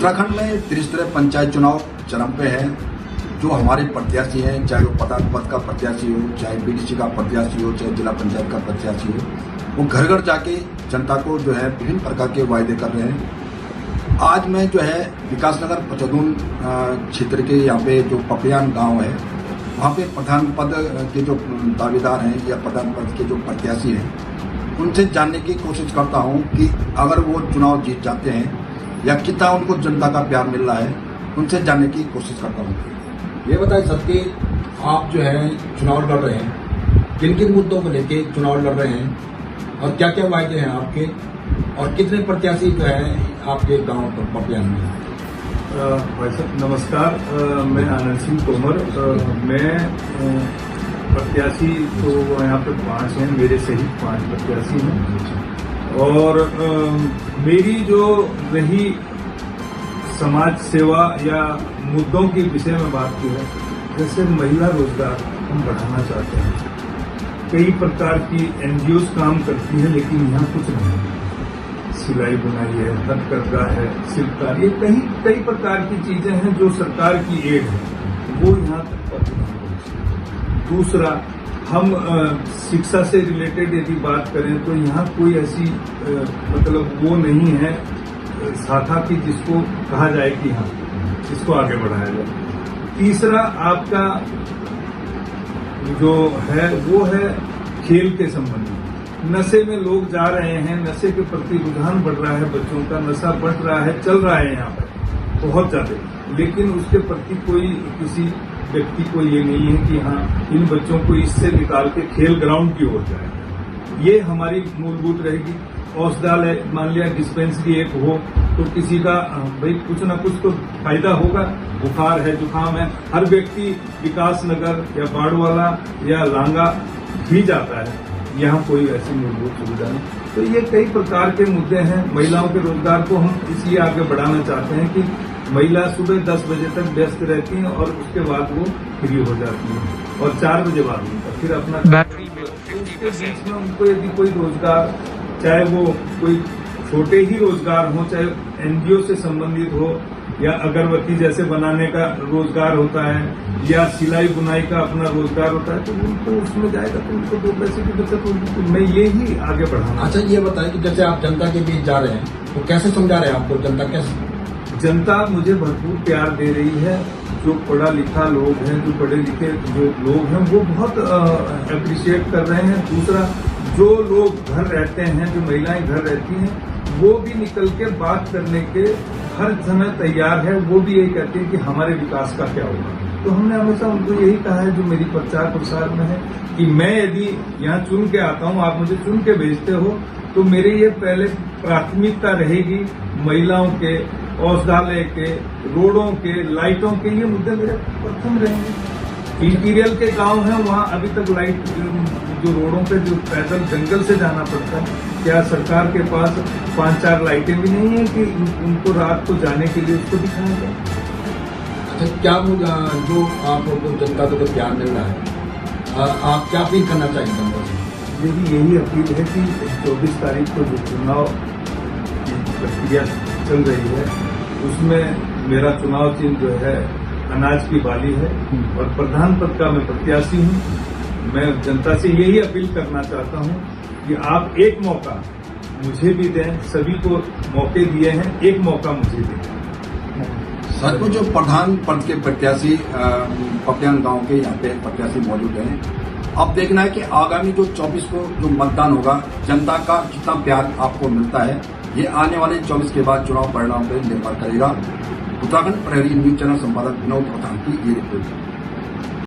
उत्तराखंड में त्रिस्तरीय पंचायत चुनाव चरम पे है। जो हमारे प्रत्याशी हैं, चाहे वो प्रधान पद का प्रत्याशी हो, चाहे बीडीसी का प्रत्याशी हो, चाहे जिला पंचायत का प्रत्याशी हो, वो घर घर जाके जनता को जो है विभिन्न प्रकार के वायदे कर रहे हैं। आज मैं जो है विकासनगर पचदून क्षेत्र के यहाँ पे जो पपियान गांव है, वहाँ पे प्रधान पद के जो दावेदार हैं या प्रधान पद के जो प्रत्याशी हैं, उनसे जानने की कोशिश करता हूँ कि अगर वो चुनाव जीत जाते हैं या कितना उनको जनता का प्यार मिल रहा है, उनसे जानने की कोशिश करता हूँ। ये बताएं सर कि आप जो है चुनाव लड़ रहे हैं, किन किन मुद्दों को लेके चुनाव लड़ रहे हैं और क्या क्या वायदे हैं आपके, और कितने प्रत्याशी जो है आपके गांव पर पपियान में? भाई साहब नमस्कार, मैं आनंद सिंह तोमर। मैं प्रत्याशी तो यहाँ पे 5 हैं, मेरे सहित 5 प्रत्याशी हैं। और मेरी जो रही समाज सेवा या मुद्दों के विषय में बात की है, जैसे महिला रोजगार हम बढ़ाना चाहते हैं। कई प्रकार की एनजीओज काम करती है, लेकिन यहाँ कुछ नहीं। सिलाई बुनाई है, हथकरघा है, शिल्पकार, ये कई प्रकार की चीजें हैं जो सरकार की एड है, वो यहाँ तक पहुंची। दूसरा, हम शिक्षा से रिलेटेड यदि बात करें तो यहाँ कोई ऐसी मतलब वो नहीं है शाखा की जिसको कहा जाए कि हाँ इसको आगे बढ़ाया जाए। तीसरा आपका जो है वो है खेल के संबंध में। नशे में लोग जा रहे हैं, नशे के प्रति रुझान बढ़ रहा है, बच्चों का नशा बढ़ रहा है, चल रहा है यहाँ पर बहुत ज्यादा, लेकिन उसके प्रति कोई किसी व्यक्ति को ये नहीं है कि हाँ इन बच्चों को इससे निकाल के खेल ग्राउंड की ओर जाए। ये हमारी मूलभूत रहेगी। औषधालय, मान लिया डिस्पेंसरी एक हो तो किसी का भाई कुछ ना कुछ तो फायदा होगा। बुखार है, जुकाम है, हर व्यक्ति विकासनगर या बाड़वाला या लांगा भी जाता है, यहाँ कोई ऐसी मूलभूत सुविधा नहीं। तो ये कई प्रकार के मुद्दे हैं। महिलाओं के रोजगार को हम इसलिए आगे बढ़ाना चाहते हैं कि महिला सुबह 10 बजे तक व्यस्त रहती हैं और उसके बाद वो फ्री हो जाती है और 4 बजे बाद उनका फिर अपना उसके बीच में उनको यदि कोई रोजगार, चाहे वो कोई छोटे ही रोजगार हो, चाहे एनजीओ से संबंधित हो या अगरबत्ती जैसे बनाने का रोजगार होता है या सिलाई बुनाई का अपना रोजगार होता है, तो उनको उसमें जाएगा तो उनको 2 पैसे की बचत होगी। तो मैं ये ही आगे बढ़ाना। अच्छा, ये बताएं कि जैसे आप जनता के बीच जा रहे हैं तो कैसे समझा रहे हैं आपको जनता? कैसे जनता मुझे भरपूर प्यार दे रही है। जो पढ़ा लिखा लोग हैं, जो पढ़े लिखे जो लोग हैं, वो बहुत अप्रिशिएट कर रहे हैं। दूसरा, जो लोग घर रहते हैं, जो महिलाएं घर रहती हैं, वो भी निकल के बात करने के हर समय तैयार है। वो भी यही कहते हैं कि हमारे विकास का क्या होगा। तो हमने हमेशा उनको यही कहा है, जो मेरी प्रचार प्रसार में है, कि मैं यदि यहाँ चुन के आता हूँ, आप मुझे चुन के भेजते हो, तो मेरी ये पहले प्राथमिकता रहेगी महिलाओं के, औषधालय के, रोडों के, लाइटों के, ये मुद्दे मेरे प्रथम रहेंगे। इंटीरियर के गांव हैं, वहां अभी तक लाइट जो रोडों पे जो पैदल जंगल से जाना पड़ता है, क्या सरकार के पास 5-4 लाइटें भी नहीं है कि उनको रात को जाने के लिए उसको दिखाया जाए? अच्छा, क्या जो आपको जनता को तो प्यार मिल रहा है, आप क्या अपील करना चाहिए जनता से? मेरी यही अपील है कि 24 तारीख को जो चुनाव की प्रक्रिया चल रही है, उसमें मेरा चुनाव चिन्ह जो है अनाज की बाली है और प्रधान पद का मैं प्रत्याशी हूँ। मैं जनता से यही अपील करना चाहता हूँ कि आप एक मौका मुझे भी दें, सभी को मौके दिए हैं, एक मौका मुझे दें। सर को जो प्रधान पद के प्रत्याशी पपियान गांव के यहाँ पे प्रत्याशी मौजूद हैं, अब देखना है कि आगामी जो 24 को जो मतदान होगा, जनता का कितना प्यार आपको मिलता है, ये आने वाले 24 के बाद चुनाव परिणाम पर निर्भर करेगा। उत्तराखंड प्रहरी न्यूज चैनल संपादक विनोद प्रधान की ये रिपोर्ट।